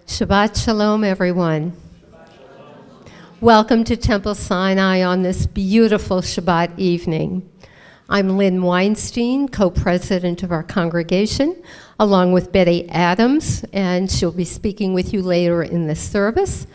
Shabbat Shalom, everyone. Shabbat Shalom. Welcome to Temple Sinai on this beautiful Shabbat evening. I'm Lynn Weinstein, co-president of our congregation, along with Betty Adams, and she'll be speaking with you later in the service.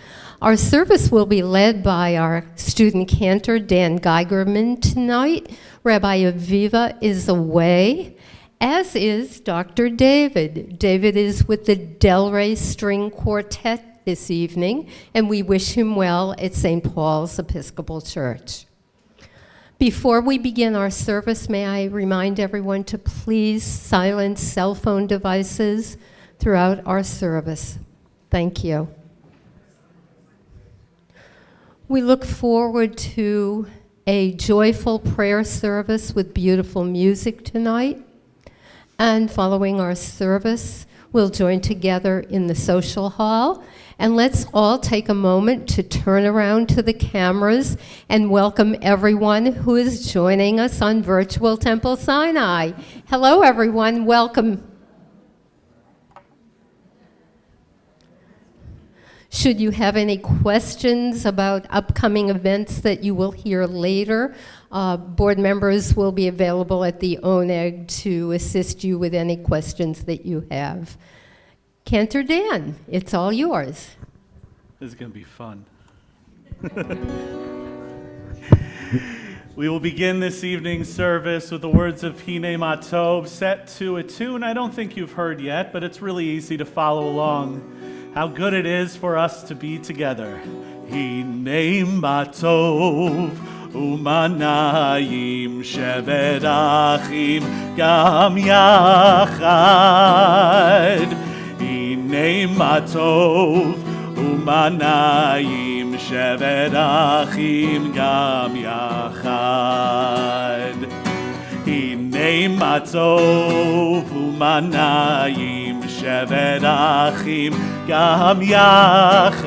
Our service will be led by our student cantor, Dan Geigerman, tonight. Rabbi Aviva is away, as is Dr. David. David is with the Delray String Quartet this evening, and we wish him well at St. Paul's Episcopal Church. Before we begin our service, may I remind everyone to please silence cell phone devices throughout our service. Thank you. We look forward to a joyful prayer service with beautiful music tonight. And following our service, we'll join together in the social hall. And let's all take a moment to turn around to the cameras and welcome everyone who is joining us on Virtual Temple Sinai. Hello, everyone. Welcome. Should you have any questions about upcoming events that you will hear later, board members will be available at the ONEG to assist you with any questions that you have. Cantor Dan, it's all yours. This is going to be fun. We will begin this evening's service with the words of Hine Matov, set to a tune I don't think you've heard yet, but it's really easy to follow along. How good it is for us to be together. Hine Matov umanayim shevet achim gam yachad. Hine Matov umanayim shevet achim gam yachad. Hine Matov umanayim shevet achim gam yachad.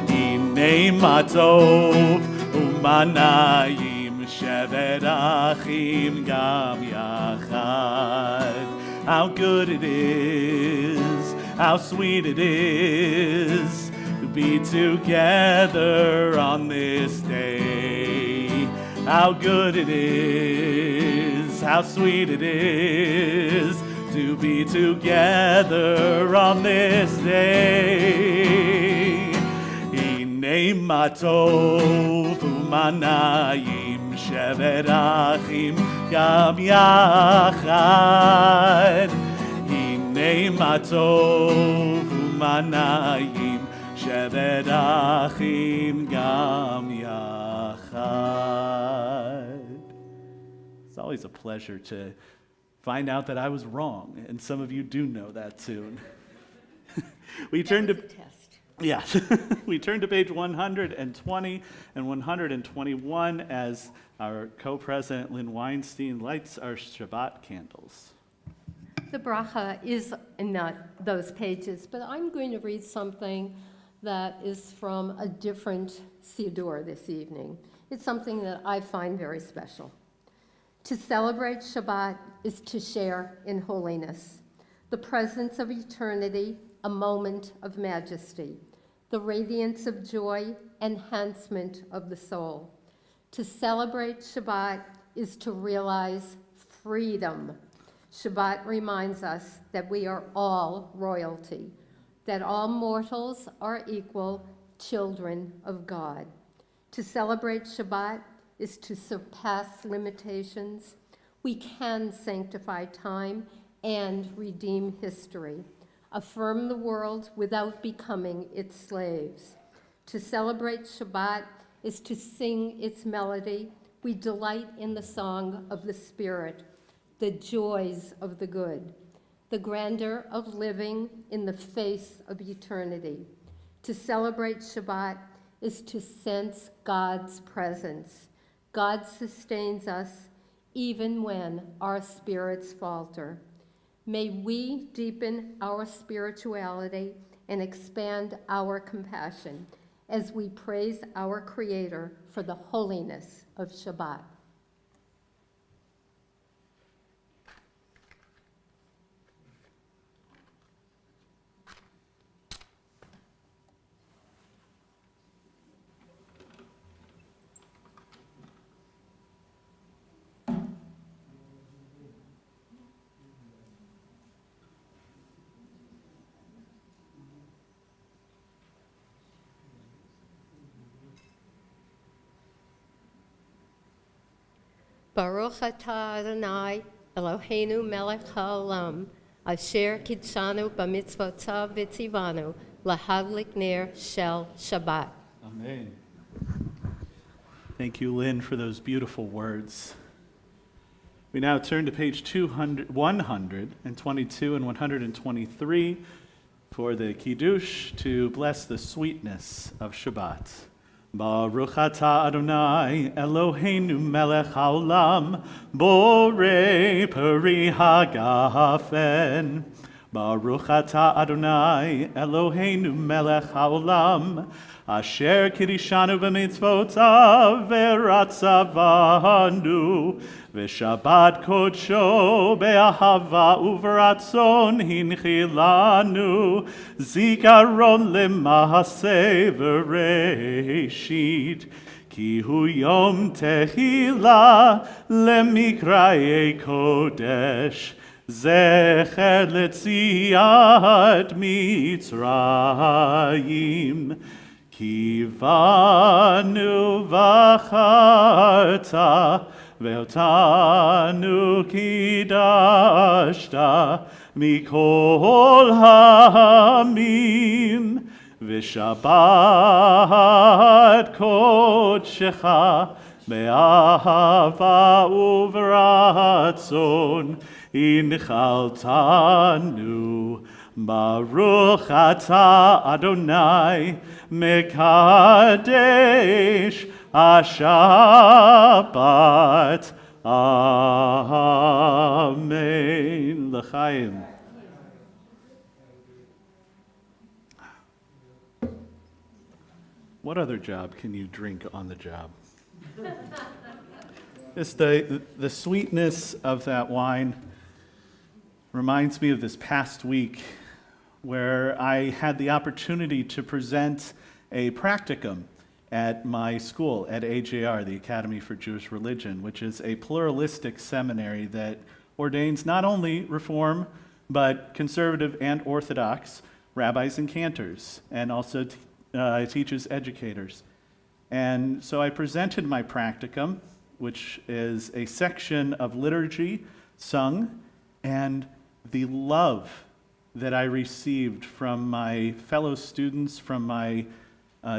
Hine Matov umanayim shevet achim gam yachad. How good it is, how sweet it is to be together on this day. How good it is, how sweet it is to be together on this day. Hine matov umanayim shevet achim gam yachad. Hine matov umanayim shevet achim gam yachad. It's always a pleasure to find out that I was wrong, and some of you do know that tune. We turn to we turn to page 120 and 121 as our co-president Lynn Weinstein lights our Shabbat candles. The bracha is not those pages, but I'm going to read something that is from a different siddur this evening. It's something that I find very special. To celebrate Shabbat is to share in holiness, the presence of eternity, a moment of majesty, the radiance of joy, enhancement of the soul. To celebrate Shabbat is to realize freedom. Shabbat reminds us that we are all royalty, that all mortals are equal children of God. To celebrate Shabbat is to surpass limitations. We can sanctify time and redeem history, affirm the world without becoming its slaves. To celebrate Shabbat is to sing its melody. We delight in the song of the Spirit, the joys of the good, the grandeur of living in the face of eternity. To celebrate Shabbat is to sense God's presence. God sustains us even when our spirits falter. May we deepen our spirituality and expand our compassion as we praise our Creator for the holiness of Shabbat. Baruch atah Adonai, Eloheinu melech haolam, asher kidshanu b'mitzvotav v'tzivanu, lahadlik ner shel Shabbat. Amen. Thank you, Lynn, for those beautiful words. We now turn to page 122 and 123 for the Kiddush to bless the sweetness of Shabbat. Baruch atah Adonai Eloheinu melech haolam borei peri hagafen. Baruch atah Adonai Eloheinu melech haolam asher kirishanu b'mitzvotav v'ratzavanu v'shabbat kodsho be'ahava uv'ratzon hinchilanu zikaron lema'aseh v'reishit ki hu yom tehila lemikra'ei kodesh zecher letziat Mitzrayim Kivanu v'charta ve'otanu kidashta mikol ha'amim v'shabbat kodshecha be'ahava uv'ratzon inchaltanu. Baruch atah Adonai mekadesh Shabbat. Amen. L'chaim. What other job can you drink on the job? It's the sweetness of that wine reminds me of this past week where I had the opportunity to present a practicum at my school, at AJR, the Academy for Jewish Religion, which is a pluralistic seminary that ordains not only Reform, but conservative and Orthodox rabbis and cantors, and also teaches educators. And so I presented my practicum, which is a section of liturgy sung, and the love that I received from my fellow students, from my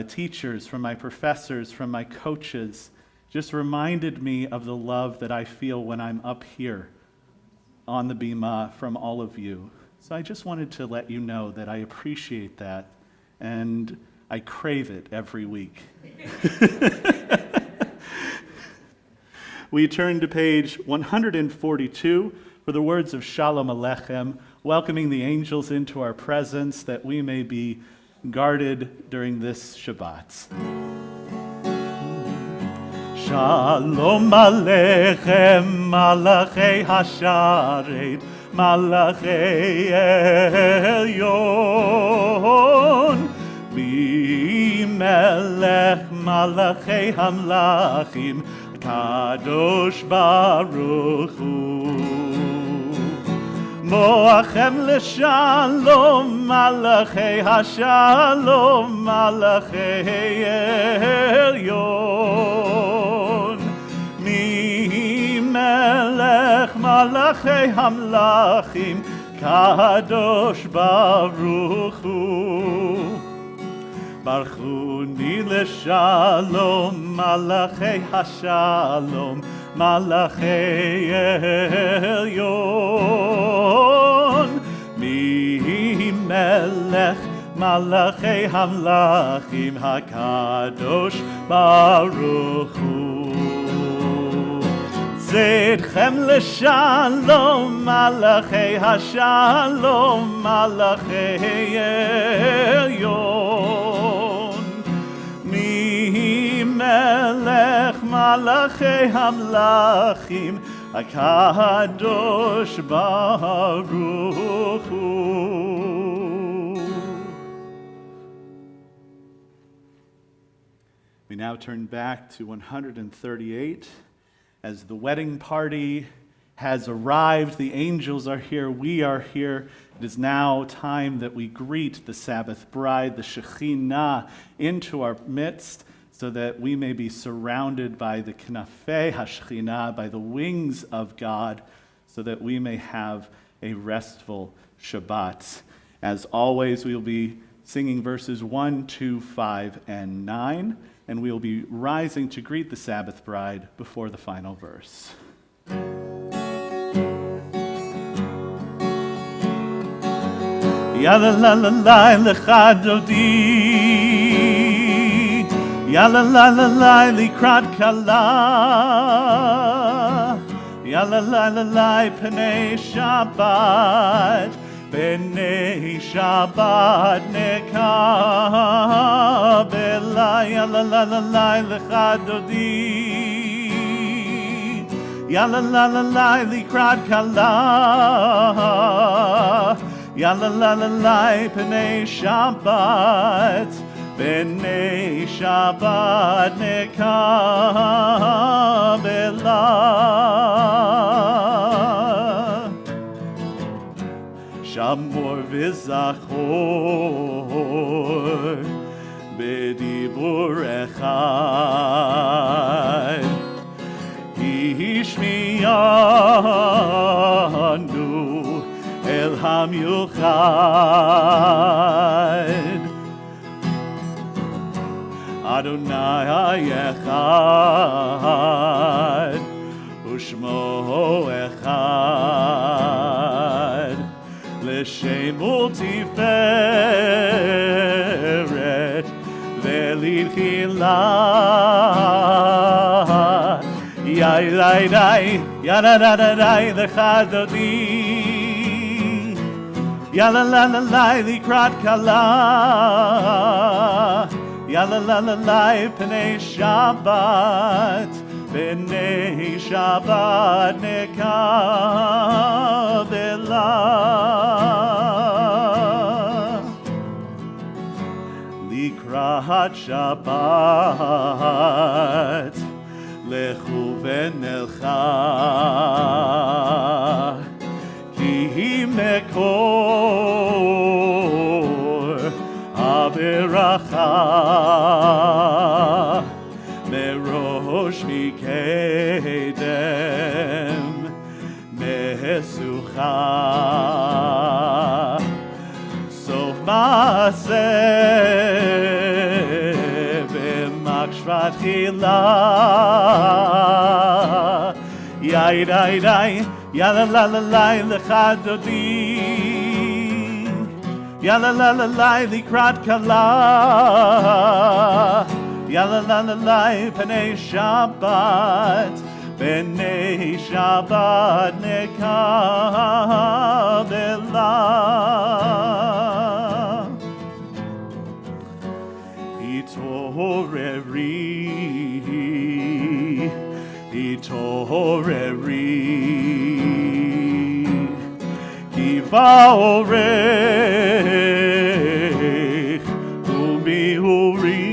teachers, from my professors, from my coaches, just reminded me of the love that I feel when I'm up here on the bima from all of you. So I just wanted to let you know that I appreciate that, and I crave it every week. We turn to page 142 for the words of Shalom Alechem, welcoming the angels into our presence that we may be guarded during this Shabbat. Shalom Alechem, Malachei Hasharet, Malachei Elyon, Bimelech Malachei Hamlachim, Kadosh Baruch Hu. Moachem leshalom, malachei hashalom, malachei elyon. Mi melech malachei hamlachim, kadosh baruch hu. Barchuni leshalom, malachei hashalom, Malachei Elyon, Mi Melech, Malachei Hamlachim, HaKadosh Baruch Hu. Zedchem Leshalom, Malachei Hashalom, Malachei Elyon, Mi Melech, Malachei Hamlachim, HaKadosh Baruch Hu. We now turn back to 138. As the wedding party has arrived, the angels are here, we are here. It is now time that we greet the Sabbath bride, the Shekhinah, into our midst. so that we may be surrounded by the knafei hashchina, by the wings of God, so that we may have a restful Shabbat. As always, we will be singing verses 1, 2, 5, and 9, and we will be rising to greet the Sabbath bride before the final verse. Yalla la la la lecha dodi, Yalla la la la likrat kala, Yalla la la la pnei Shabbat, pnei Shabbat nekabela. Yalla la la la lecha dodi, Yalla la la la likrat kala, Yalla la la la pnei Shabbat, pnei Shabbat nekabela. Shamor v'zachor b'dibur echad, Hishmiyanu El Hamyuchad, Adonai Echad, Ushmo Echad, L'Shem Ultiferet, Ve'litchila, Yai-dai-dai, Yada-da-da-dai, L'Chadodi, Yalla la la la likrat kala, Yalla la la la pnei Shabbat, pnei Shabbat nekabela. Likrat Shabbat, lechu v'nelcha, Ki mekor abiracha, merosh mikedem mesucha, sof maaseh b'makshvat chila, yai-dai-dai, Yalla la la la lecha dodi, Yalla la la la likrat kala, Yalla la la la pnei Shabbat, pnei Shabbat nekabela. Itoreri, Kivaorech, Umi Uri,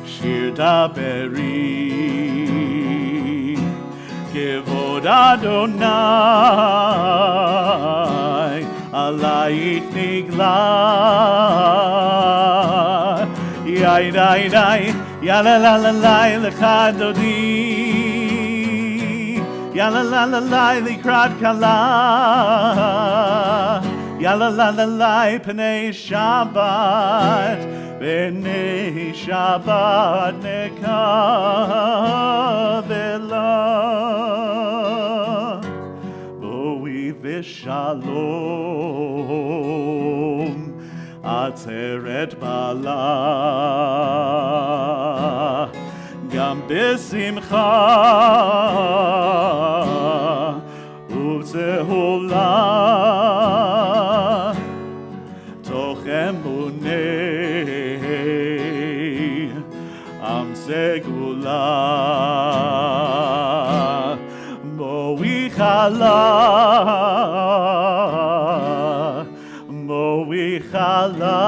Shir Daberi, Kevod Adonai, Alayich nigla, Yai-dai-dai, Yalla la la la lecha dodi, Yalla la la la likrat kala, Yalla la la la pnei Shabbat, pnei Shabbat nekabela. Boi v'shalom, Atzeret bala, Gam b'simcha u'bzehola, Toch emunei am segula, Boi chala, Chala,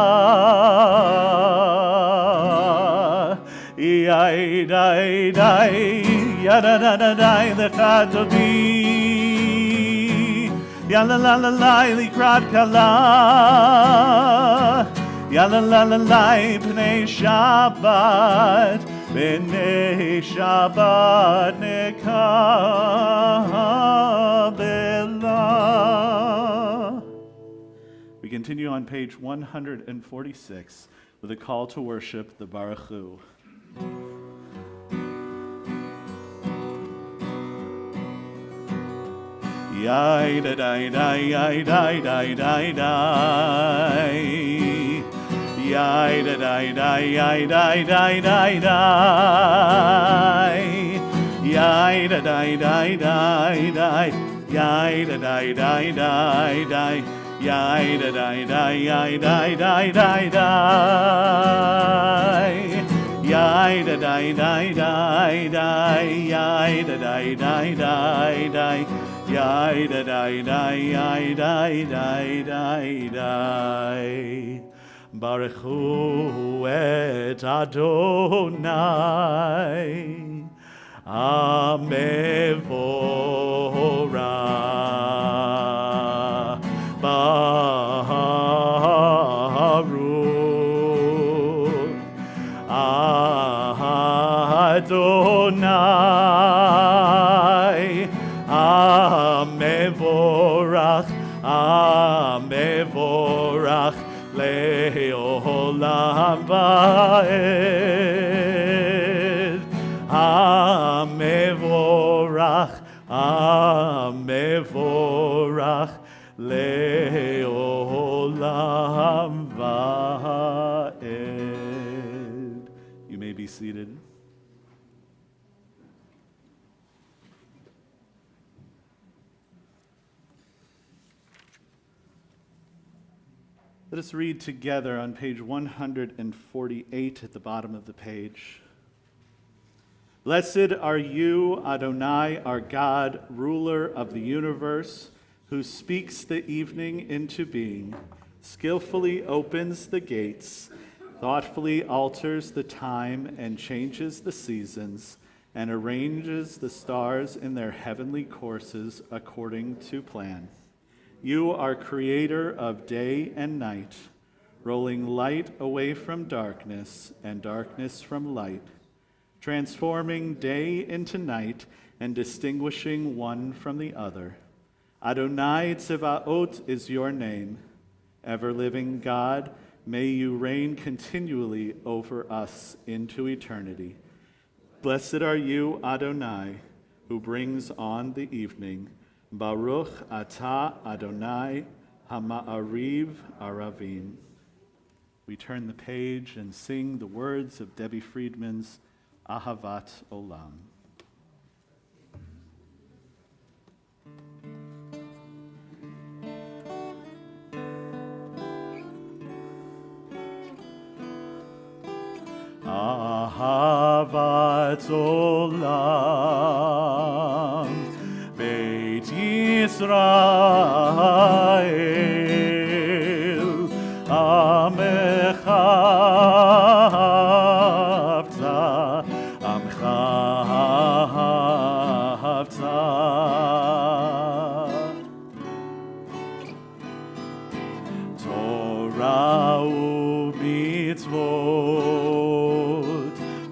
Yai-dai-dai, Yada-da-da-dai, Lecha dodi, Yalla la la la likrat kala. Yalla la la la pnei Shabbat. B'nei Shabbat nekabela. We continue on page 146 with a call to worship the Baruch Hu. Yai da dai dai yai dai dai dai dai. Yai da dai dai yai dai dai dai dai. Yai da dai dai dai dai. Yai da dai dai dai dai. Yai da dai dai yai dai dai dai dai. Yai da dai dai dai dai. Yai da dai dai dai dai. Yai da dai dai yai dai dai dai dai. Baruch Hu et Adonai Amevorah Baruch Adonai Amevorach Amevorach Le'olam va'ed Amevorach Amevorach Le'olam va'ed. You may be seated. Let us read together on page 148 at the bottom of the page. Blessed are you, Adonai, our God, ruler of the universe, who speaks the evening into being, skillfully opens the gates, thoughtfully alters the time and changes the seasons, and arranges the stars in their heavenly courses according to plan. You are creator of day and night, rolling light away from darkness and darkness from light, transforming day into night and distinguishing one from the other. Adonai Tzevaot is your name. Ever-living God, may you reign continually over us into eternity. Blessed are you, Adonai, who brings on the evening. Baruch atah Adonai hama'ariv aravim. We turn the page and sing the words of Debbie Friedman's Ahavat Olam. Ahavat Olam Beit Yisrael Amecha Havta Amcha Havta Torah u'mitzvot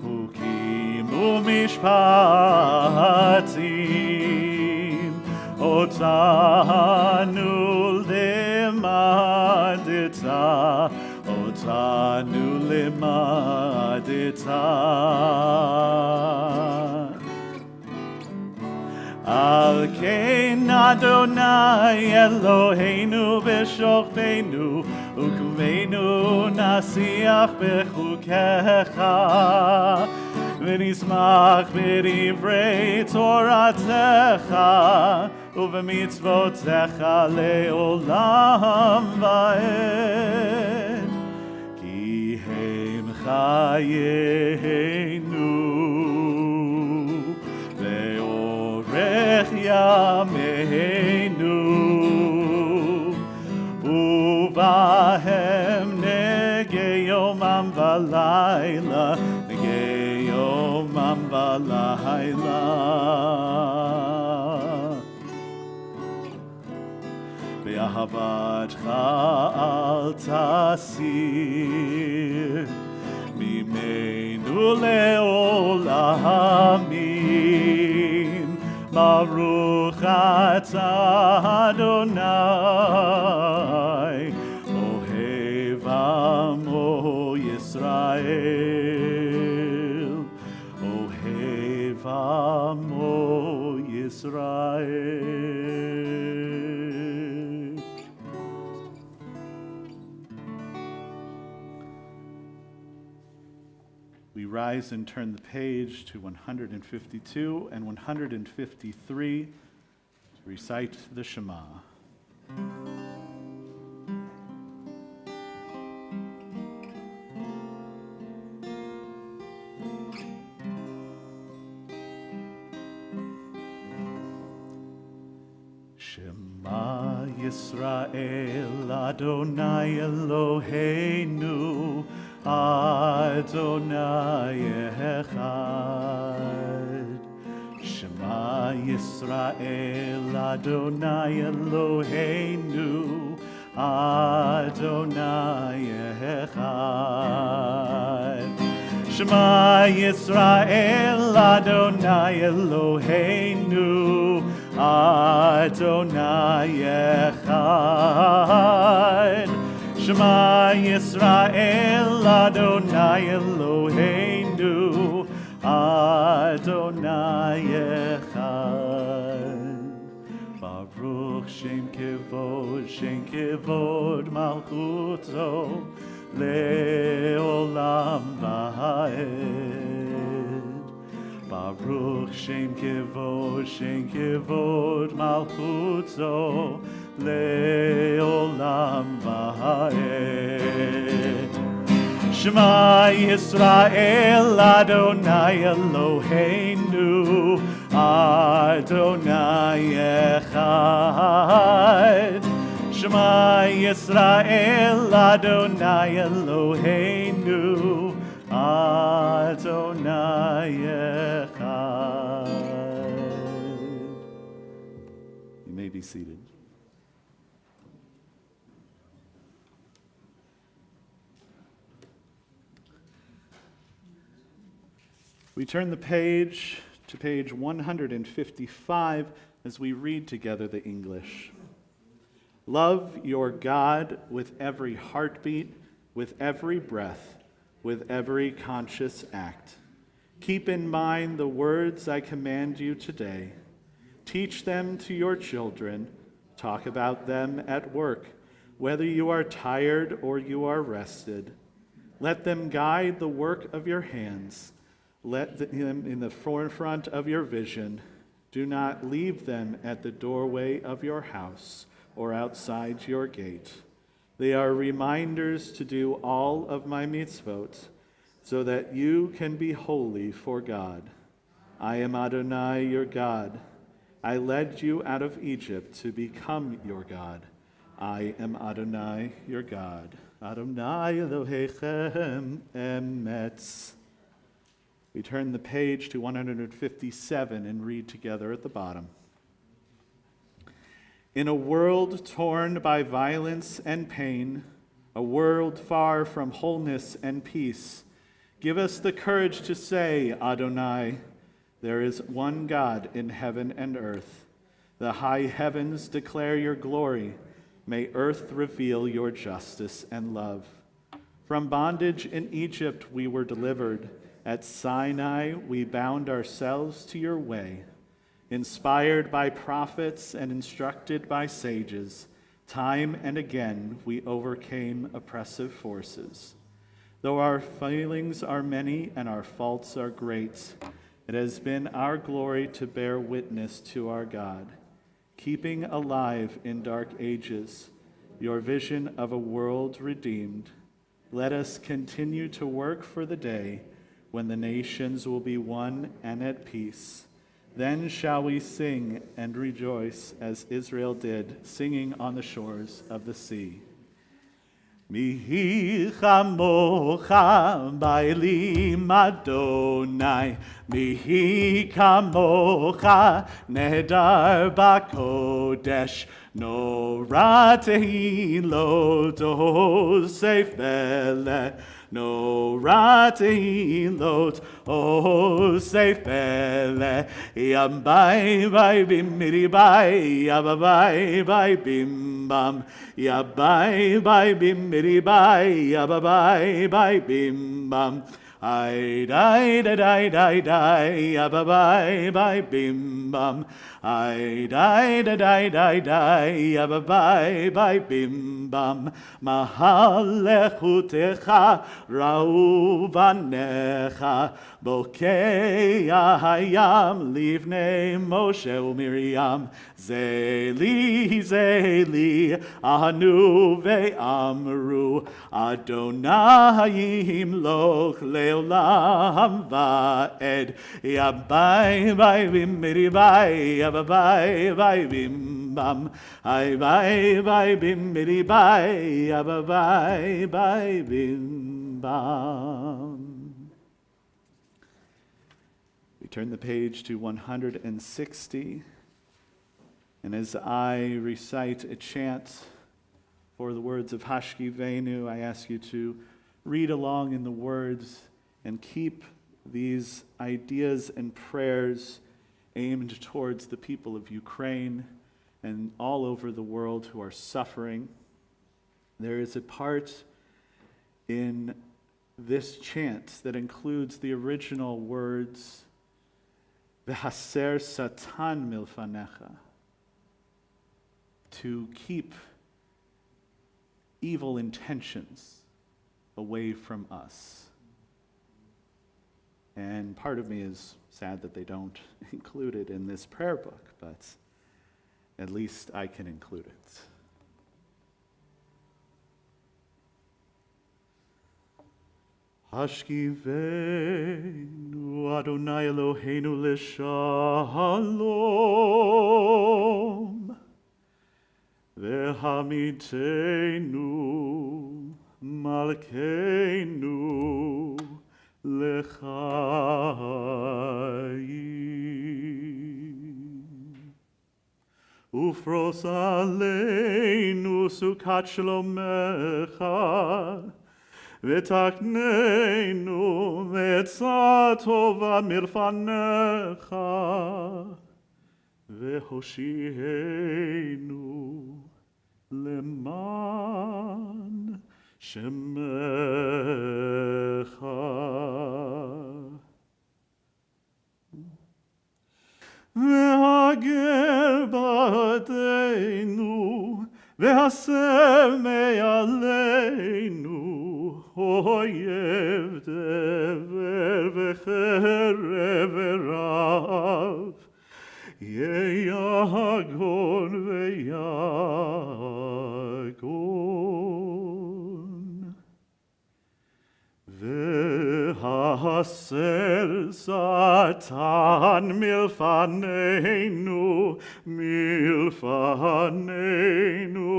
Hukim u'mishpatim Otanu lemadita Otanu lemadita Al kein Adonai Eloheinu b'shochteinu Ukveinu nasiach bechukecha V'nismach b'divrei Toratecha Uv'mitzvotecha le'olam va'ed Ki hem chayeinu Ve'orech yameinu Uvahem nege yomam v'layla Nege yomam v'layla אהבתך אל תסיר ממנו לעולמים. ברוך אתה אדוני, אוהב עמו ישראל, אוהב עמו ישראל. We rise and turn the page to 152 and 153 to recite the Shema. Shema Yisrael Adonai Eloheinu Adonai Echad. Shema Yisrael Adonai Eloheinu Adonai Echad. Shema Yisrael Adonai Eloheinu Adonai Echad. Shema Yisrael Adonai Eloheinu Adonai Echad. Baruch Shem Kevod Malchuto Le'olam Va'ed. Baruch Shem Kevod Malchuto Le'olam Va'ed. Shema Yisrael Adonai Eloheinu Adonai Echad. Shema Yisrael Adonai Eloheinu Adonai Echad. You may be seated. We turn the page to page 155 as we read together the English. Love your God with every heartbeat, with every breath, with every conscious act. Keep in mind the words I command you today. Teach them to your children. Talk about them at work, whether you are tired or you are rested. Let them guide the work of your hands. Let them in the forefront of your vision. Do not leave them at the doorway of your house or outside your gate. They are reminders to do all of my mitzvot, so that you can be holy for God. I am Adonai, your God. I led you out of Egypt to become your God. I am Adonai, your God. Adonai Elohechem emetz. We turn the page to 157 and read together at the bottom. In a world torn by violence and pain, a world far from wholeness and peace, give us the courage to say, Adonai, there is one God in heaven and earth. The high heavens declare your glory. May earth reveal your justice and love. From bondage in Egypt we were delivered. At Sinai, we bound ourselves to your way. Inspired by prophets and instructed by sages, time and again we overcame oppressive forces. Though our failings are many and our faults are great, it has been our glory to bear witness to our God, keeping alive in dark ages your vision of a world redeemed. Let us continue to work for the day when the nations will be one and at peace. Then shall we sing and rejoice as Israel did, singing on the shores of the sea. Mihi chamocha ba'elim Adonai, Mihi kamocha nehedar b'kodesh, Nora tehilot osef melech, Nora tehilot osef melech, Yam bai bai bim miri bai, Yam bai bai bim bam, Yam bai bai bim miri bai, Yam bai bai bim bam. I die, die, die, die, die, abba, bye, bye, bim, bam. I die, die, die, die, die, abba, bye, bye, bim, bam. Mahalechutecha, ra'u banecha, bokei hayam, livnei Moshe u'Miriam, zeli, zeli, anu ve'amru, Adonai yimloch le'olam va'ed, yabai bai bim miri bai, yabai bai bim bam, ai bai bai bim miri bai, yabai bai bim bam. We turn the page to 160, and as I recite a chant for the words of Hashkivenu, I ask you to read along in the words and keep these ideas and prayers aimed towards the people of Ukraine and all over the world who are suffering. There is a part in this chant that includes the original words, V'haser Satan milfanecha, to keep evil intentions away from us. And part of me is sad that they don't include it in this prayer book, but at least I can include it. Hashkivenu Adonai Eloheinu l'shalom, Ve'hamitenu malkeinu l'chaim. Ufros aleinu sukat shlomecha, Ve'takneinu ve'etzah tova milfanecha, Ve'hoshienu leman shemecha. Ve'hager ba'adeinu, ve'haser me'aleinu, oyev dever ve'cherev ve'rav, Yeyagon ve'yagon. Ve'haser Satan milfaneinu, milfaneinu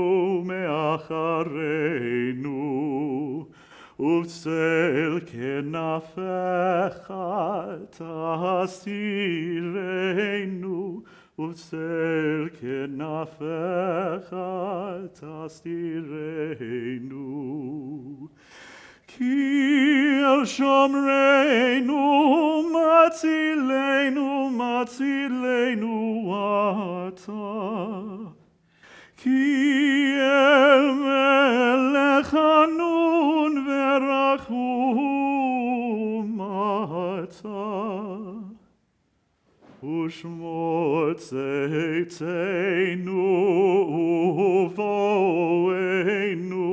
me'achareinu, Uvtzel kenafecha tastirenu, Uvtzel kenafecha tastirenu. Ki el shomreinu matzilenu ata, Ki el melech hanun verachum ata, Ushmo tzeitzeinu uvoenu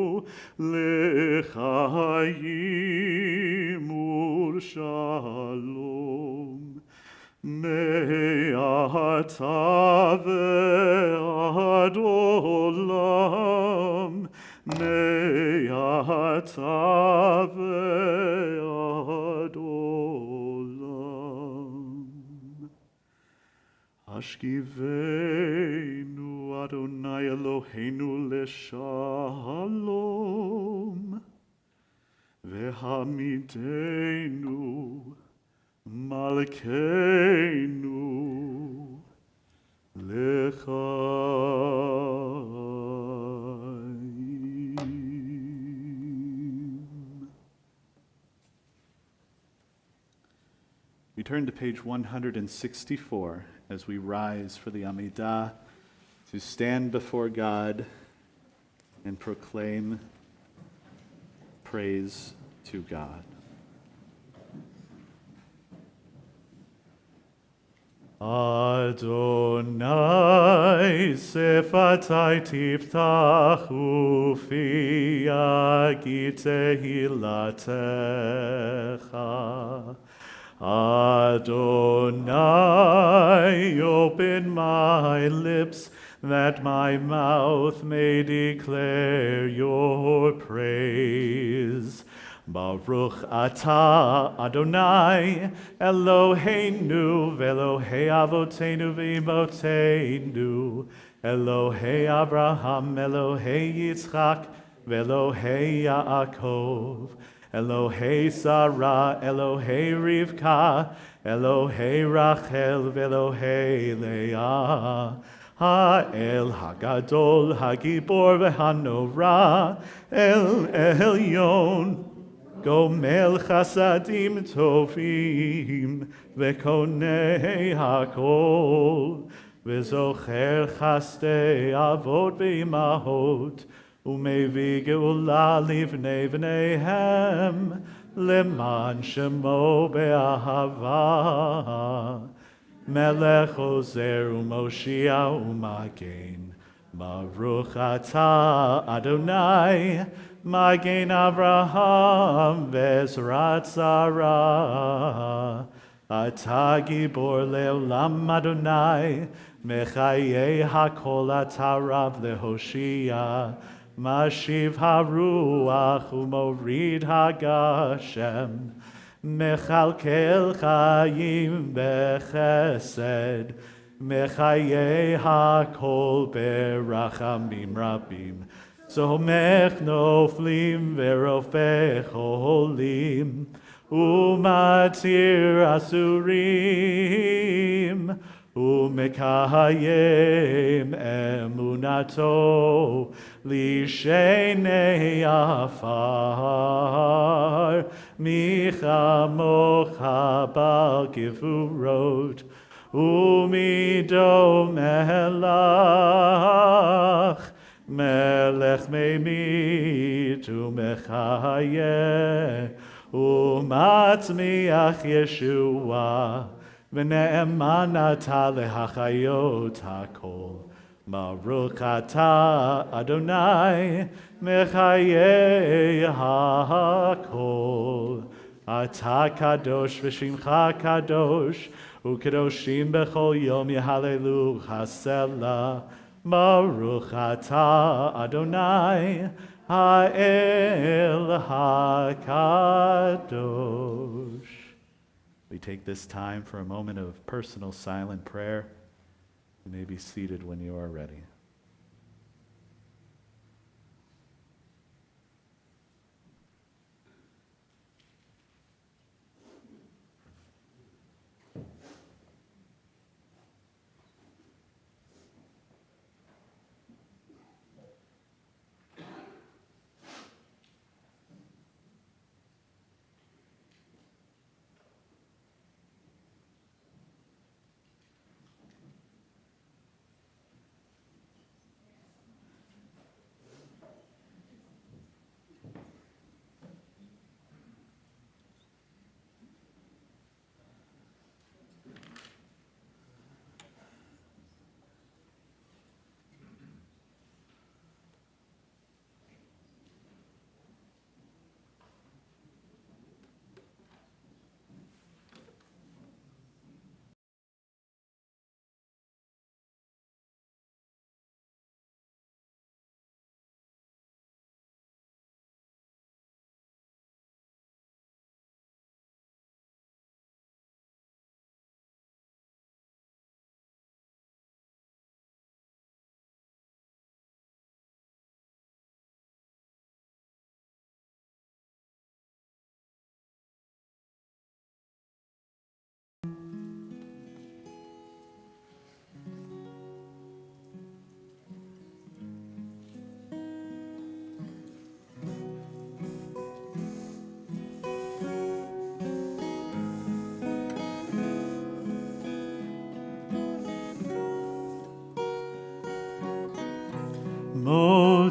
lechayim u'shalom. Me'ata ve'ad olam, Me'ata ve'ad olam. Hashkivenu Adonai Eloheinu l'shalom, Vehamidenu Malkeinu Lechaim. We turn to page 164 as we rise for the Amidah to stand before God and proclaim praise to God. Adonai sefatai tiftach ufi yagid tehilatecha. Adonai, open my lips, that my mouth may declare your praise. Baruch atah Adonai, Eloheinu, ve'Elohei avotenu ve'imotenu, Elohei Abraham, Elohei Yitzchak, ve'Elohei Yaakov, Elohei Sarah, Elohei Rivka, Elohei Rachel, ve'Elohei Leah. Ha'el Hagadol, Hagibor ve'Hanorah, El Elyon, Gomel Chasadim Tovim, Ve'Konei Hakol, Ve'Zocher Chastei Avot ve'Imahot, Umevi Geula Livnei V'neihem, Leman Shemo Be'ahava. Melech Ozer u'Moshia u'Magen, Baruch atah Adonai, Magen Avraham ve'Zrat Sarah. Atah Gibor le'olam Adonai, Mechayei hakol atah Rav le'Hoshia, Mashiv haruach u'morid hagashem. Mechalkel chayim bechesed, Mechayei hakol berachamim rabim, Somech noflim verofech holim, Umatir asurim, Umekayim emunato, Lishenei afar, Micha mocha bal givurot, Umido melach, Melech meimit umechayeh, Umatzmiach Yeshua, V'ne'emanata lehachayot hakol. Baruch atah Adonai, Mechayei hakol. Atah kadosh v'shimcha kadosh, u'kadoshim b'chol yom yehalelu hasela. Baruch atah Adonai, ha'el hakadosh. We take this time for a moment of personal silent prayer. You may be seated when you are ready.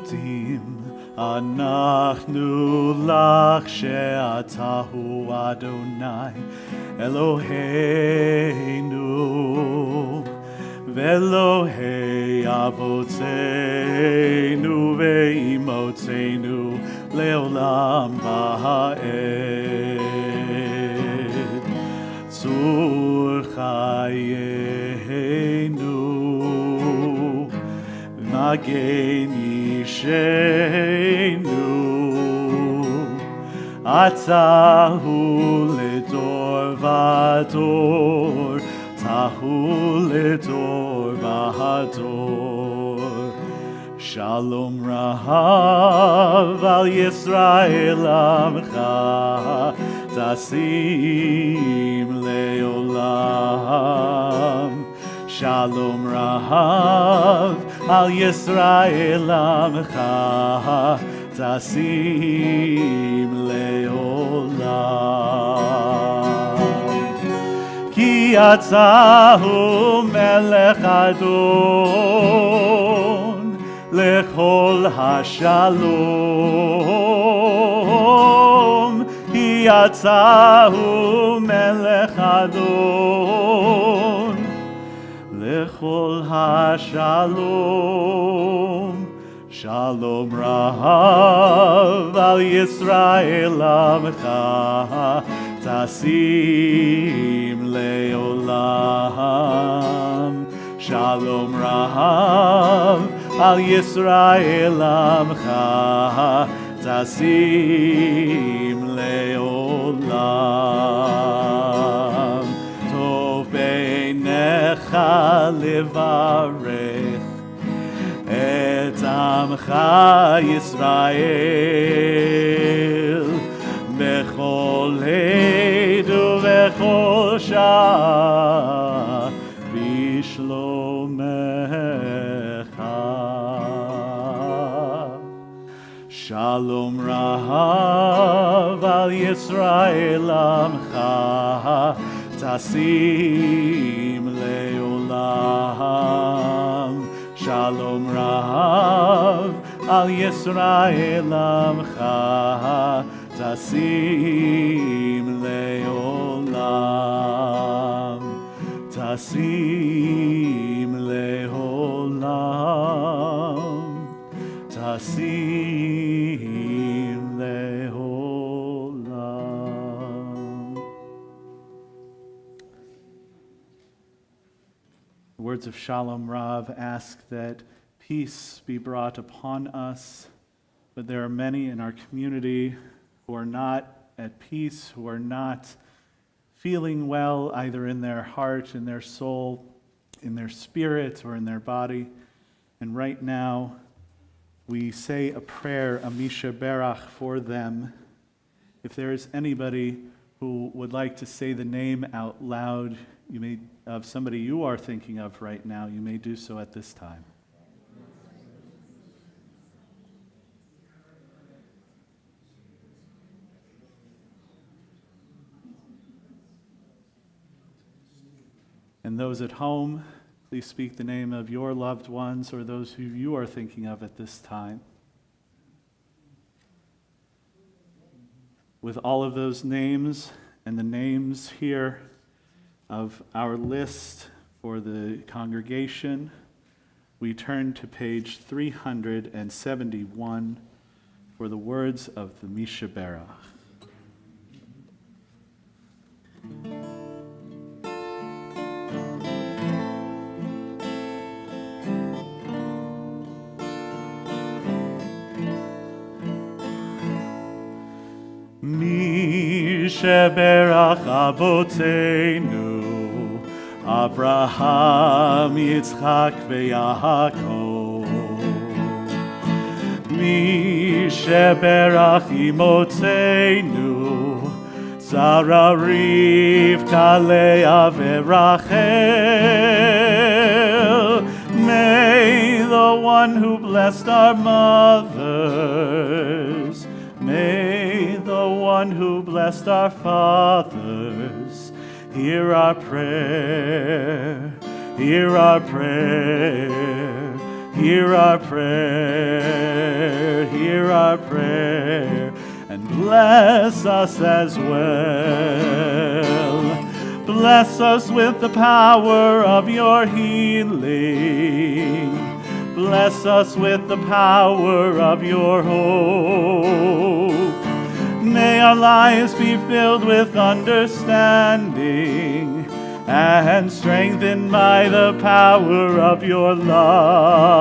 modim anachnu lach she'ata hu Adonai Eloheinu ve'Elohei avotzeinu ve'imotzeinu le'olam va'ed tzur chayenu magen yishenu atahu ledor vador tahu ledor vador Shalom Rahav al Yisrael amcha tasim leolam Shalom Rahav al Yisrael amcha tasim leolam Ki atahu melech adon lechol hashalom Ki atahu melech adon lechol hashalom Shalom Rahav al Yisrael amcha tasim leolam Shalom Rahav al Yisrael amcha tasim leolam Tov beinecha levarech et amcha Yisrael bechol heidu bechol shah bishlomecha Shalom Rahav al Yisrael amcha tasim leolam Shalom Rahav al Yisrael amcha tasim leolam tasim leolam tasim leolam The words of Shalom Rav ask that peace be brought upon us, but there are many in our community who are not at peace, who are not feeling well, either in their heart, in their soul, in their spirit, or in their body. And right now, we say a prayer, a Misha Berach, for them. If there is anybody who would like to say the name out loud, you may, of somebody you are thinking of right now, you may do so at this time. And those at home, please speak the name of your loved ones or those who you are thinking of at this time. With all of those names and the names here of our list for the congregation, we turn to page 371 for the words of the Misha Berach. Sheberach Avotenu, Abraham, Yitzchak, veYaakov. Mi sheberach Imotenu, Sarah, Rivka, Leah, veRachel. May the one who blessed our mothers, may the one who blessed our fathers, hear our prayer, hear our prayer, Hear our prayer, hear our prayer, and bless us as well. Bless us with the power of your healing. Bless us with the power of your hope. May our lives be filled with understanding and strengthened by the power of your love.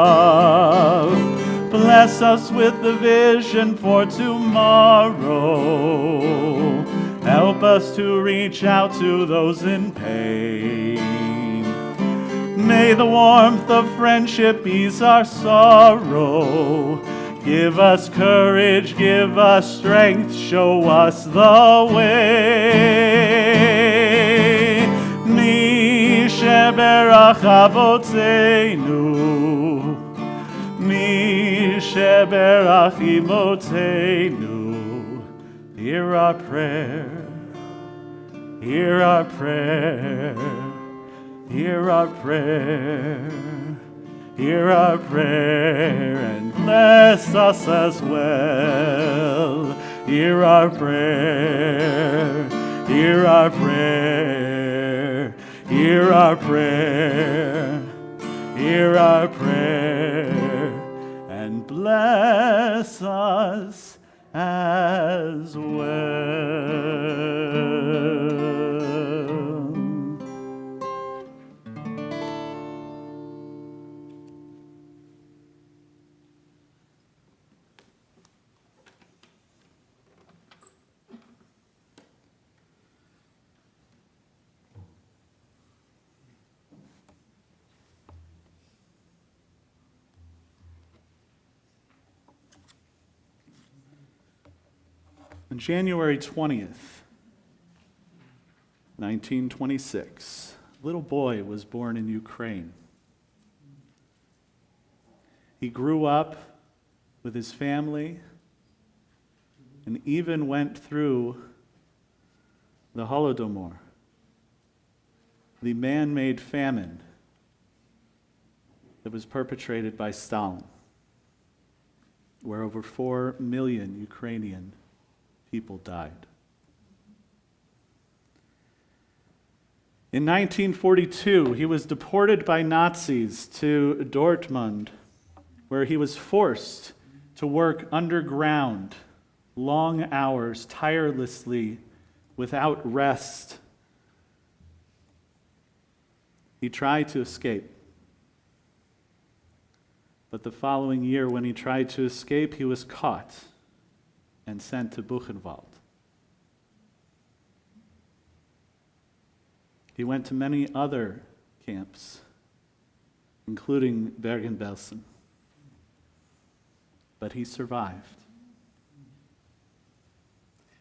Bless us with the vision for tomorrow. Help us to reach out to those in pain. May the warmth of friendship ease our sorrow. Give us courage, give us strength, show us the way. Mi sheberach avoteinu, mi sheberach imoteinu. Hear our prayer, hear our prayer, hear our prayer, hear our prayer, and bless us as well. Hear our prayer, hear our prayer, hear our prayer, hear our prayer, and bless us as well. On January 20th, 1926, a little boy was born in Ukraine. He grew up with his family and even went through the Holodomor, the man-made famine that was perpetrated by Stalin, where over 4 million Ukrainian people died. In 1942, he was deported by Nazis to Dortmund, where he was forced to work underground, long hours, tirelessly, without rest. He tried to escape. But the following year, when he tried to escape, he was caught and sent to Buchenwald. He went to many other camps, including Bergen-Belsen, but he survived.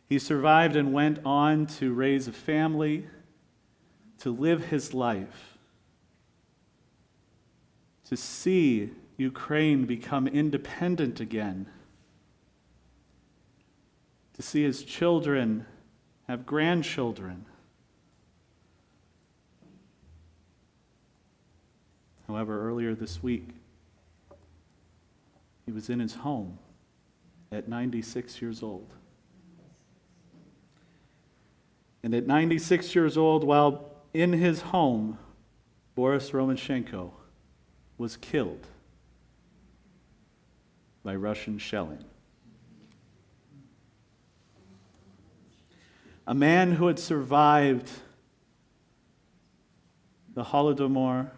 He survived and went on to raise a family, to live his life, to see Ukraine become independent again, to see his children have grandchildren. However, earlier this week, he was in his home at 96 years old. And at 96 years old, while in his home, Boris Romashchenko was killed by Russian shelling. A man who had survived the Holodomor,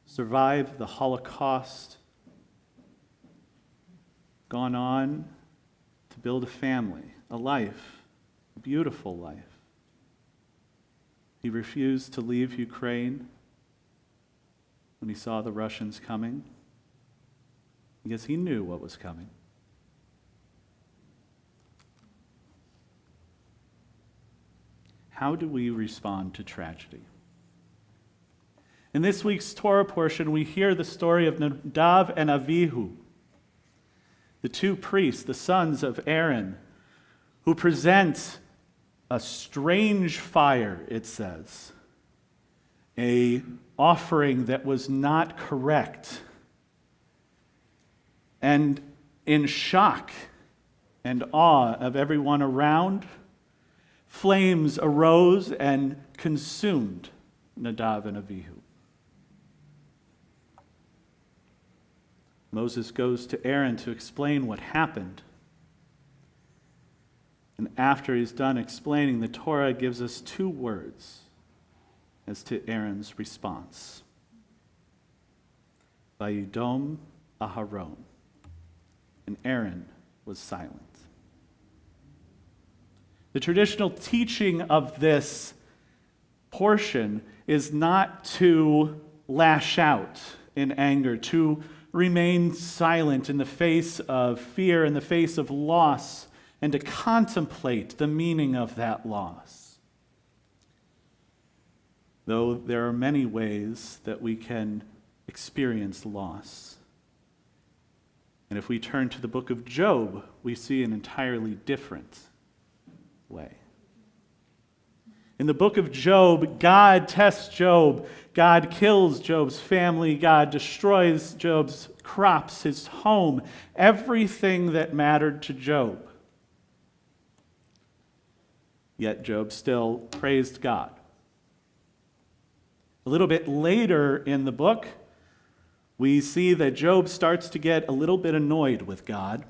survived the Holocaust, gone on to build a family, a life, a beautiful life. He refused to leave Ukraine when he saw the Russians coming, because he knew what was coming. How do we respond to tragedy? In this week's Torah portion, we hear the story of Nadav and Avihu, the two priests, the sons of Aaron, who present a strange fire, it says, an offering that was not correct, And in shock and awe of everyone around, flames arose and consumed Nadav and Abihu. Moses goes to Aaron to explain what happened. And after he's done explaining, the Torah gives us 2 words as to Aaron's response. Vayidom Aharon. And Aaron was silent. The traditional teaching of this portion is not to lash out in anger, to remain silent in the face of fear, in the face of loss, and to contemplate the meaning of that loss. Though there are many ways that we can experience loss. And if we turn to the book of Job, we see an entirely different way. In the book of Job, God tests Job. God kills Job's family. God destroys Job's crops, his home, everything that mattered to Job. Yet Job still praised God. A little bit later in the book, we see that Job starts to get a little bit annoyed with God,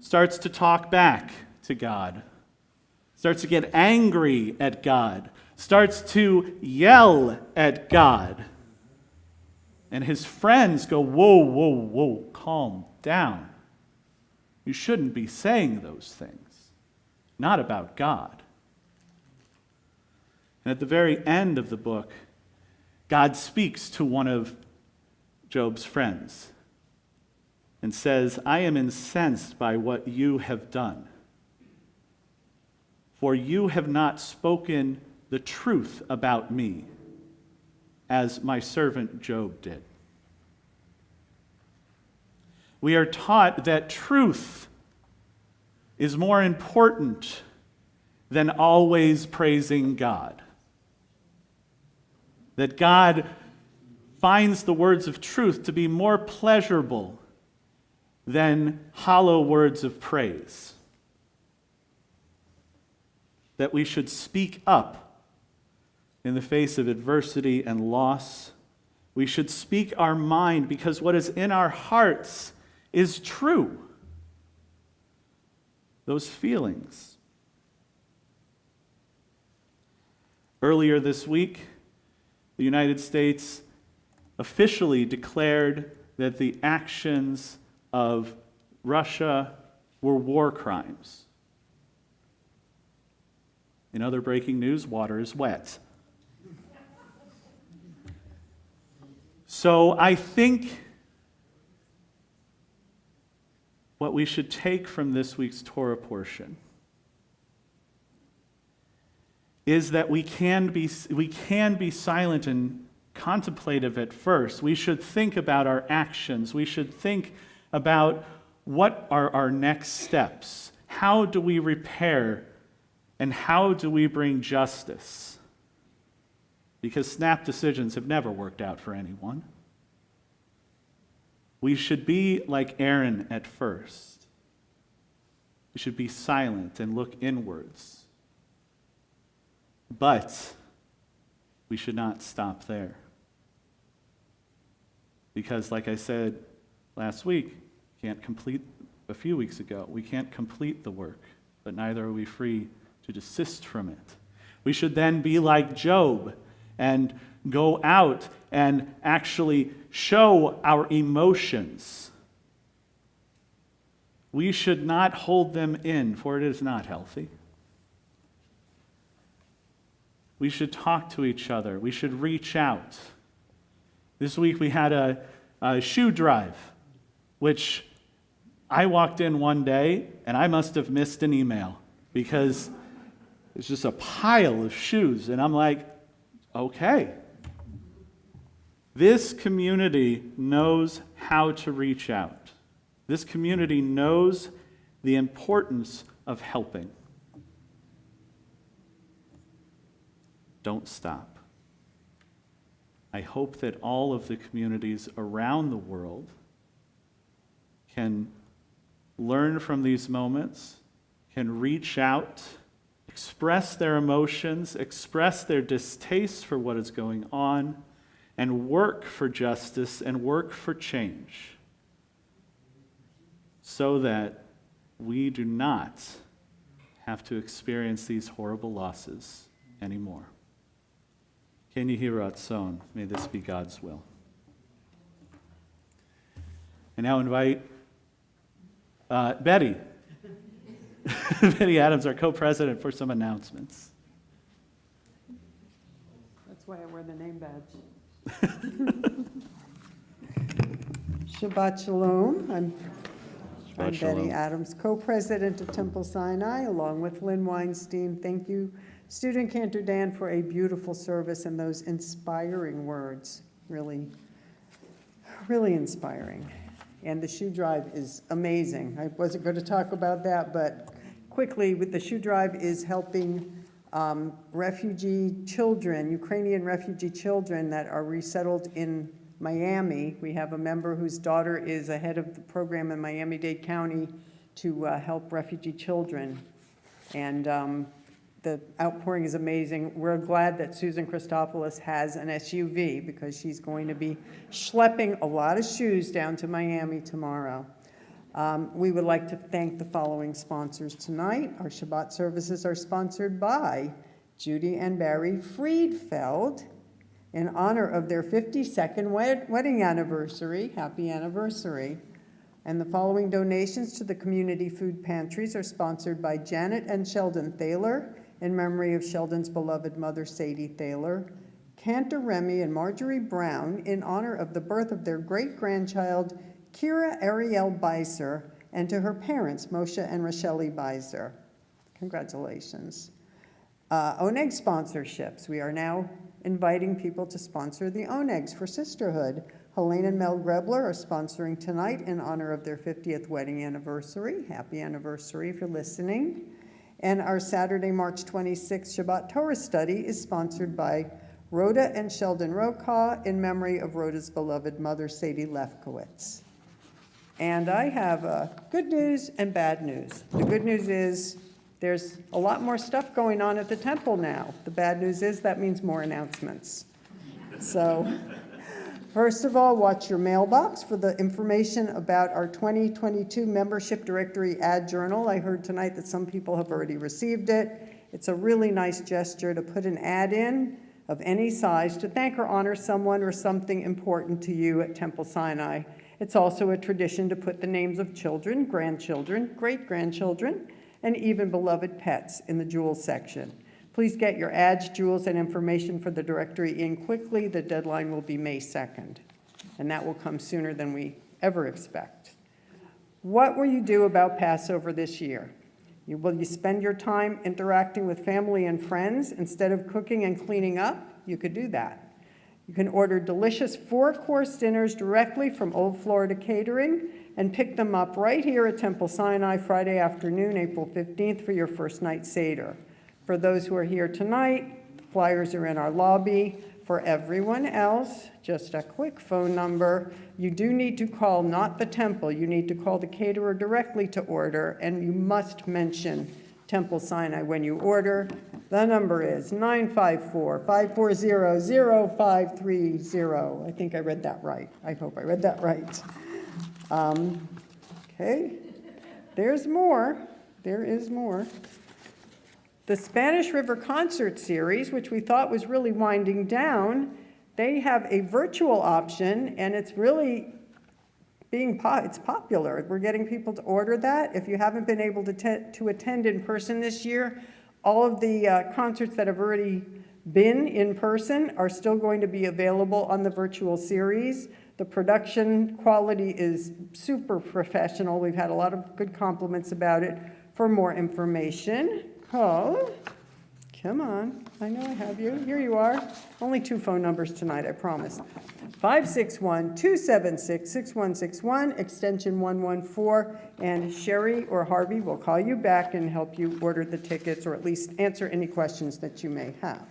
starts to talk back to God, starts to get angry at God, starts to yell at God. And his friends go, whoa, whoa, whoa, calm down. You shouldn't be saying those things. Not about God. And at the very end of the book, God speaks to one of Job's friends and says, I am incensed by what you have done, for you have not spoken the truth about me, as my servant Job did. We are taught that truth is more important than always praising God. That God finds the words of truth to be more pleasurable than hollow words of praise. That we should speak up in the face of adversity and loss. We should speak our mind because what is in our hearts is true. Those feelings. Earlier this week, the United States officially declared that the actions of Russia were war crimes. In other breaking news, water is wet. So I think what we should take from this week's Torah portion is that we can be silent and contemplative at first. We should think about our actions. We should think about what are our next steps. How do we repair and how do we bring justice? Because snap decisions have never worked out for anyone. We should be like Aaron at first. We should be silent and look inwards. But we should not stop there. Because, like I said last week, a few weeks ago, we can't complete the work, but neither are we free to desist from it. We should then be like Job and go out and actually show our emotions. We should not hold them in, for it is not healthy. We should talk to each other. We should reach out. This week we had a shoe drive, which I walked in one day and I must have missed an email because it's just a pile of shoes. And I'm like, okay. This community knows how to reach out. This community knows the importance of helping. Don't stop. I hope that all of the communities around the world can learn from these moments, can reach out, express their emotions, express their distaste for what is going on, and work for justice and work for change so that we do not have to experience these horrible losses anymore. Ken Yehi Ratzon, may this be God's will. I now invite Betty, Betty Adams, our co-president, for some announcements. That's why I wear the name badge. Shabbat Shalom. I'm Shabbat Betty Shalom. Adams, co-president of Temple Sinai, along with Lynn Weinstein. Thank you, Student Cantor Dan, for a beautiful service and those inspiring words. Really, really inspiring. And the shoe drive is amazing. I wasn't going to talk about that, but quickly, with the shoe drive is helping refugee children, Ukrainian refugee children that are resettled in Miami. We have a member whose daughter is ahead of the program in Miami-Dade County to help refugee children. And the outpouring is amazing. We're glad that Susan Christopoulos has an SUV because she's going to be schlepping a lot of shoes down to Miami tomorrow. We would like to thank the following sponsors tonight. Our Shabbat services are sponsored by Judy and Barry Friedfeld in honor of their 52nd wedding anniversary. Happy anniversary. And the following donations to the community food pantries are sponsored by Janet and Sheldon Thaler in memory of Sheldon's beloved mother, Sadie Thaler, Cantor Remy and Marjorie Brown in honor of the birth of their great-grandchild, Kira Ariel Beiser, and to her parents, Moshe and Rochelle Beiser. Congratulations. Oneg sponsorships. We are now inviting people to sponsor the Onegs for sisterhood. Helene and Mel Grebler are sponsoring tonight in honor of their 50th wedding anniversary. Happy anniversary if you're listening. And our Saturday, March 26th Shabbat Torah study is sponsored by Rhoda and Sheldon Rokaw in memory of Rhoda's beloved mother, Sadie Lefkowitz. And I have good news and bad news. The good news is there's a lot more stuff going on at the temple now. The bad news is that means more announcements. So, first of all, watch your mailbox for the information about our 2022 membership directory ad journal. I heard tonight that some people have already received it. It's a really nice gesture to put an ad in of any size to thank or honor someone or something important to you at Temple Sinai. It's also a tradition to put the names of children, grandchildren, great-grandchildren, and even beloved pets in the jewels section. Please get your ads, jewels, and information for the directory in quickly. The deadline will be May 2nd, and that will come sooner than we ever expect. What will you do about Passover this year? Will you spend your time interacting with family and friends instead of cooking and cleaning up? You could do that. You can order delicious 4-course dinners directly from Old Florida Catering and pick them up right here at Temple Sinai Friday afternoon, April 15th for your first night Seder. For those who are here tonight, the flyers are in our lobby. For everyone else, just a quick phone number. You do need to call not the temple. You need to call the caterer directly to order, and you must mention Temple Sinai when you order. The number is 954-540-0530. I think I read that right. I hope I read that right. Okay, there's more. There is more. The Spanish River Concert Series, which we thought was really winding down, they have a virtual option, and it's really it's popular. We're getting people to order that. If you haven't been able to attend in person this year, all of the concerts that have already been in person are still going to be available on the virtual series. The production quality is super professional. We've had a lot of good compliments about it. For more information, call. Come on, I know I have you. Here you are. Only 2 phone numbers tonight, I promise. 561-276-6161, extension 114, and Sherry or Harvey will call you back and help you order the tickets or at least answer any questions that you may have.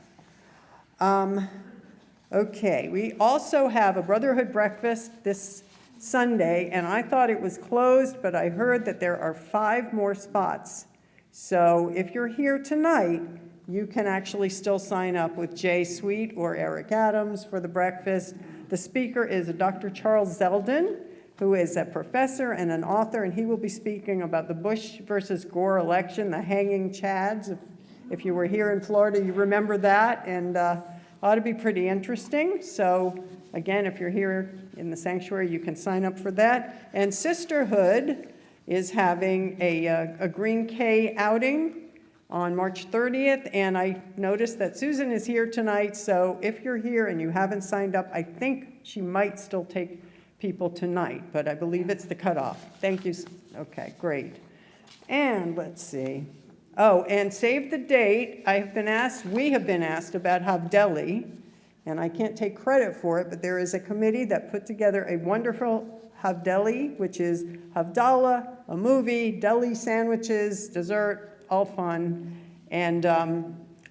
Okay, we also have a Brotherhood breakfast this Sunday, and I thought it was closed, but I heard that there are 5 more spots. So if you're here tonight, you can actually still sign up with Jay Sweet or Eric Adams for the breakfast. The speaker is Dr. Charles Zeldin, who is a professor and an author, and he will be speaking about the Bush versus Gore election, the hanging chads. If you were here in Florida, you remember that, and ought to be pretty interesting. So again, if you're here in the sanctuary, you can sign up for that. And Sisterhood is having a Green K outing on March 30th, and I noticed that Susan is here tonight, so if you're here and you haven't signed up, I think she might still take people tonight, but I believe it's the cutoff. Thank you. Okay, great. And let's see. Oh, and save the date. We have been asked about Havdeli, and I can't take credit for it, but there is a committee that put together a wonderful Havdeli, which is Havdalah, a movie, deli sandwiches, dessert, all fun. And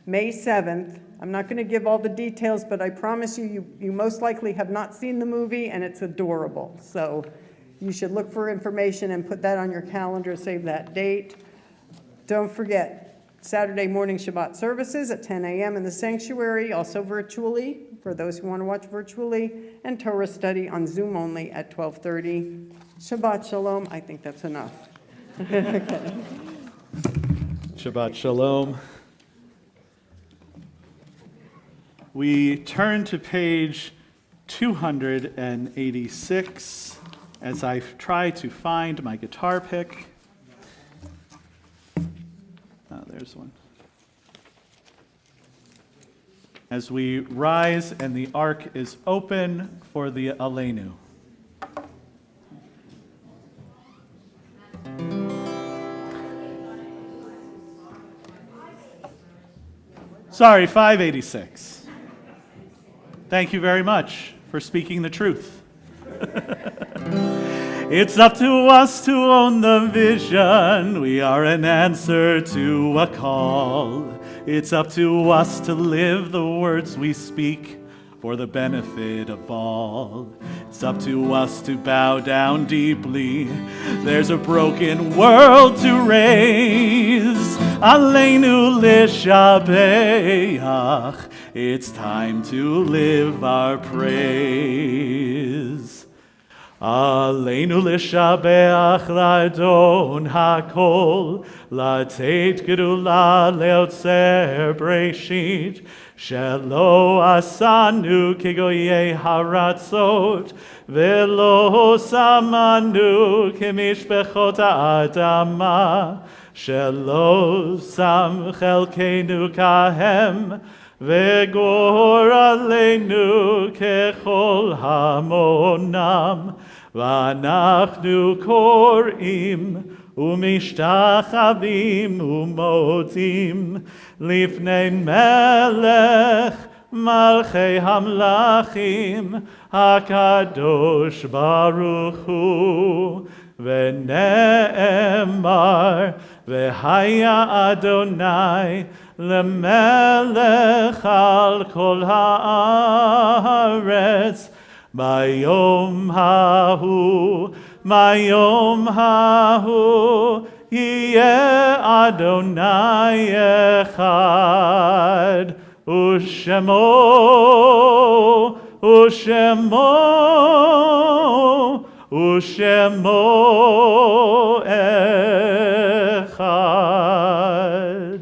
May 7th, I'm not going to give all the details, but I promise you, you most likely have not seen the movie, and it's adorable. So you should look for information and put that on your calendar, save that date. Don't forget, Saturday morning Shabbat services at 10 a.m. in the sanctuary, also virtually, for those who want to watch virtually, and Torah study on Zoom only at 12:30. Shabbat Shalom. I think that's enough. Okay. Shabbat Shalom. We turn to page 286 as I try to find my guitar pick. There's one. As we rise and the ark is open for the Aleinu. Sorry, 586. Thank you very much for speaking the truth. It's up to us to own the vision. We are an answer to a call. It's up to us to live the words we speak for the benefit of all. It's up to us to bow down deeply. There's a broken world to raise. Aleinu l'shabeach. It's time to live our praise. Aleinu l'shabeach l'adon hakol, לתת גדולה ליוצר בראשית, שלא עשנו כגויי הרצות, ולא שמנו כמשפחות האדמה, שלא שם חלקנו כהם, וגורלנו ככל המונם, ואנחנו קוראים ומשתחווים ומודים לפני מלך מלכי המלכים הקדוש ברוך הוא, ונאמר והיה אדוני למלך על כל הארץ ביום ההוא יהיה אדוני אחד ושמו אחד.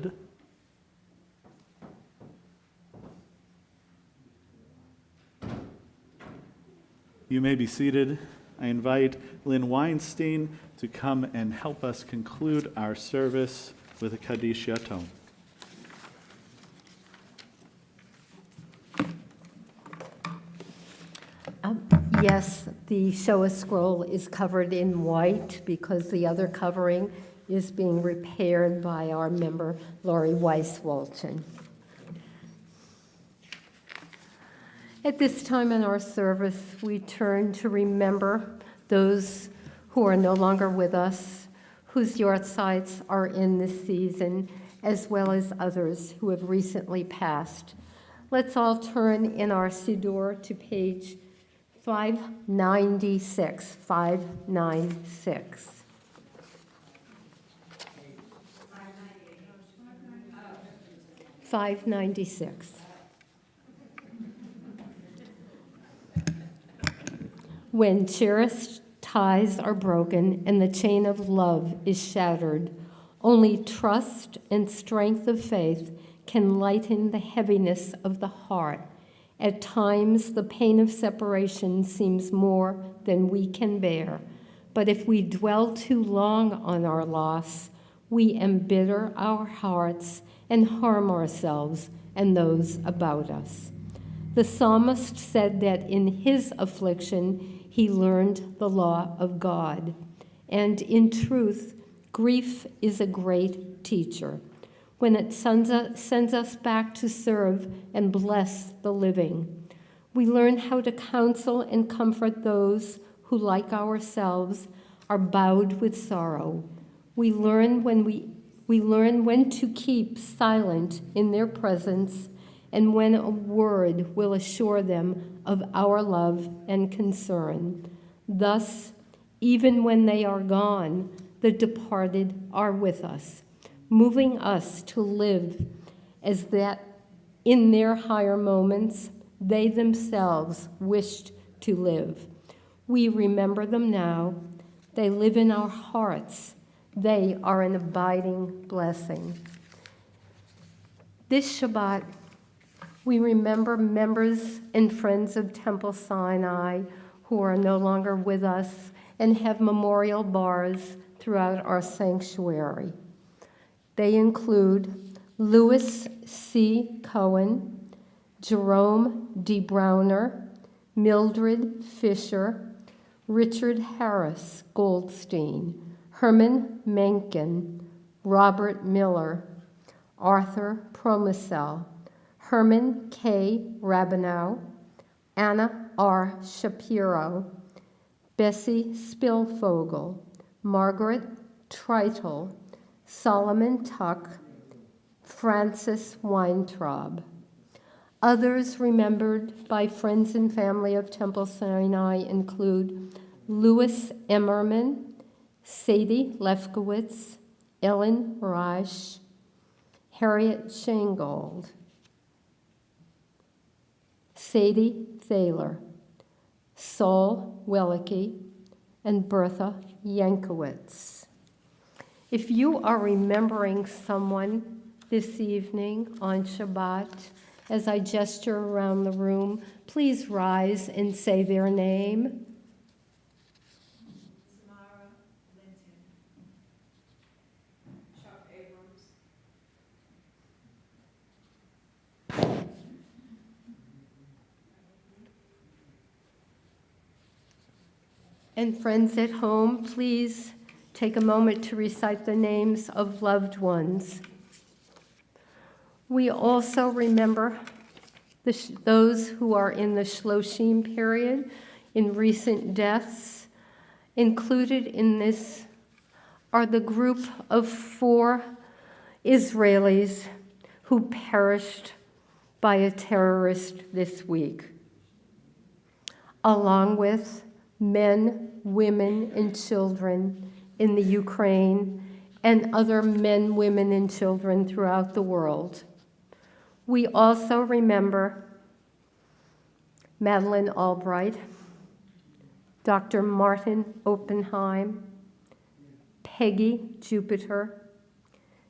You may be seated. I invite Lynn Weinstein to come and help us conclude our service with a Kaddish Yatom. Yes, the Shoah scroll is covered in white because the other covering is being repaired by our member, Lori Weiss-Walton. At this time in our service, we turn to remember those who are no longer with us, whose yahrzeits are in this season, as well as others who have recently passed. Let's all turn in our Siddur to page 596, 596. $5.96. When cherished ties are broken and the chain of love is shattered, only trust and strength of faith can lighten the heaviness of the heart. At times, the pain of separation seems more than we can bear, but if we dwell too long on our loss, we embitter our hearts and harm ourselves and those about us. The psalmist said that in his affliction, he learned the law of God. And in truth, grief is a great teacher. When it sends us back to serve and bless the living, we learn how to counsel and comfort those who, like ourselves, are bowed with sorrow. We learn when to keep silent in their presence and when a word will assure them of our love and concern. Thus, even when they are gone, the departed are with us, moving us to live as that in their higher moments they themselves wished to live. We remember them now. They live in our hearts. They are an abiding blessing. This Shabbat, we remember members and friends of Temple Sinai who are no longer with us and have memorial bars throughout our sanctuary. They include Louis C. Cohen, Jerome D. Browner, Mildred Fisher, Richard Harris Goldstein, Herman Mencken, Robert Miller, Arthur Promisel, Herman K. Rabinow, Anna R. Shapiro, Bessie Spilfogel, Margaret Treitel, Solomon Tuck, Francis Weintraub. Others remembered by friends and family of Temple Sinai include Louis Emmerman, Sadie Lefkowitz, Ellen Reich, Harriet Shangold, Sadie Thaler, Saul Wellicke, and Bertha Yankowitz. If you are remembering someone this evening on Shabbat, as I gesture around the room, please rise and say their name. Samara Linton, Chuck Abrams, And friends at home, please take a moment to recite the names of loved ones. We also remember those who are in the Shloshim period in recent deaths. Included in this are the group of 4 Israelis who perished by a terrorist this week, along with men, women, and children in the Ukraine and other men, women, and children throughout the world. We also remember Madeleine Albright, Dr. Martin Oppenheim, Peggy Jupiter,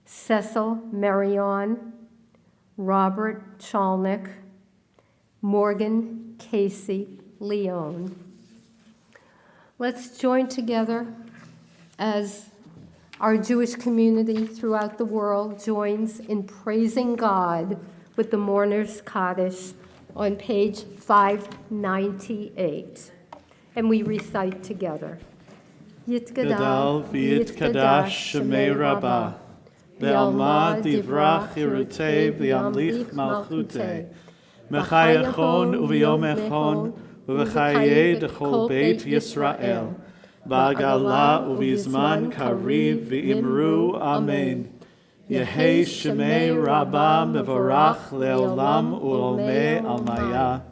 Cecil Marion, Robert Chalnick, Morgan Casey Leone. Let's join together as our Jewish community throughout the world joins in praising God with the Mourner's Kaddish on page 598. And we recite together. Gadal v'yitkadash shemei rabbah, ve'alma divrach hirutei v'yamlich malchutei, mechayachon uv'yom echon, uv'chayei dechol beit Yisrael, ba'gala uv'izman kariv v'imru amen. Yehei shemei rabbah mevorach le'olam u'olmei almaya,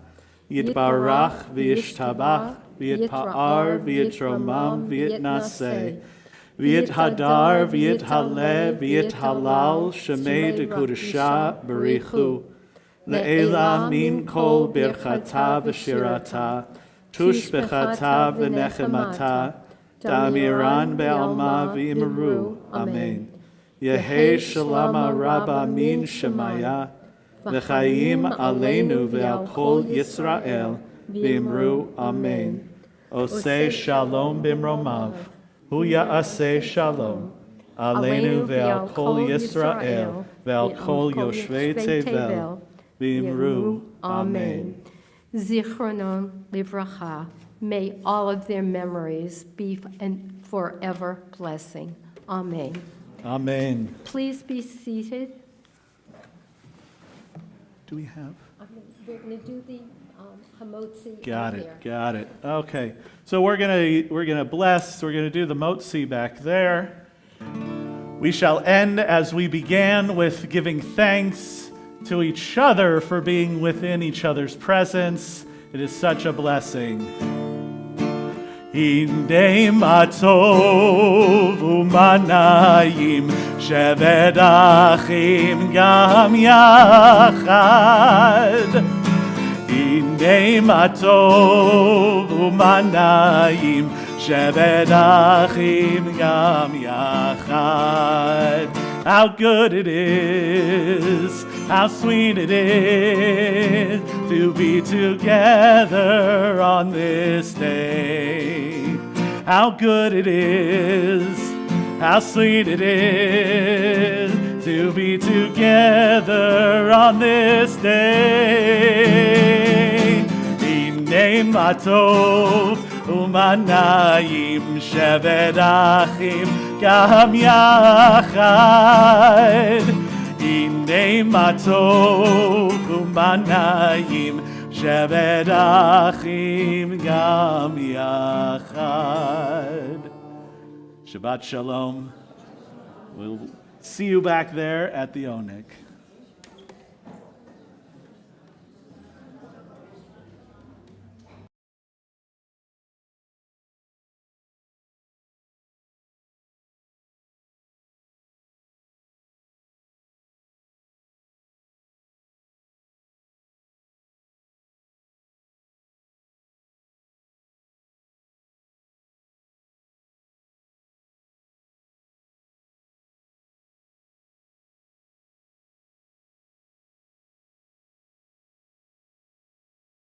Yitbarach v'yishtabach v'yitpa'ar v'yitromam v'yitnaseh v'yithadar v'yithaleh v'yithalal shemei dekudasha barichu le'ela min kol birchata v'shirata tushbechata v'nechemata damiran be'alma v'imru. Amen. Yehei shalom rabba min shemaya v'chayim aleinu ve'al kol Yisrael v'imru. Amen. Oseh shalom bimromav hu ya'aseh shalom aleinu ve'al kol Yisrael ve'al kol yoshvei tevel v'imru. Amen. Zichronon livracha. May all of their memories be a forever blessing. Amen. Amen. Please be seated. Do we have? We're going to do the hamotzi. Got it. Okay. So we're gonna bless. We're gonna do the motzi back there. We shall end as we began with giving thanks to each other for being within each other's presence. It is such a blessing. Hindei matov umanayim sheved achim gam yachad. Hindei matov umanayim sheved achim gam yachad. How good it is, how sweet it is to be together on this day. How good it is, how sweet it is to be together on this day. Hinei matov umanayim sheved achim gam yachad. Hinei matov umanayim sheved achim gam yachad. Shabbat shalom. We'll see you back there at the Onek.